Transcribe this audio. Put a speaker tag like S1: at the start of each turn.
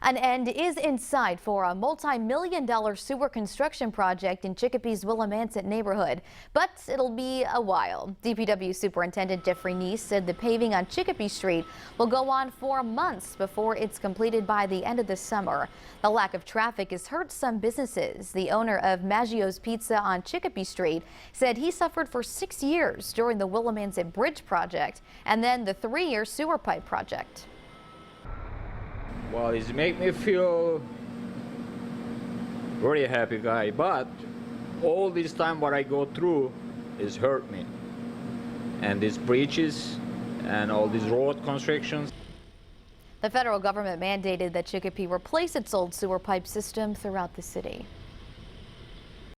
S1: An end is in sight for a multi-million-dollar sewer construction project in Chicopee's Willimansett neighborhood, but it'll be a while. DPW Superintendent Jeffrey Neese said the paving on Chicopee Street will go on for months before it's completed by the end of the summer. The lack of traffic has hurt some businesses. The owner of Maggio's Pizza on Chicopee Street said he suffered for 6 years during the Willimansett Bridge project and then the 3-year sewer pipe project.
S2: Well, it make me feel very happy guy, but all this time what I go through is hurt me. And these bridges and all these road constructions.
S1: The federal government mandated that Chicopee replace its old sewer pipe system throughout the city.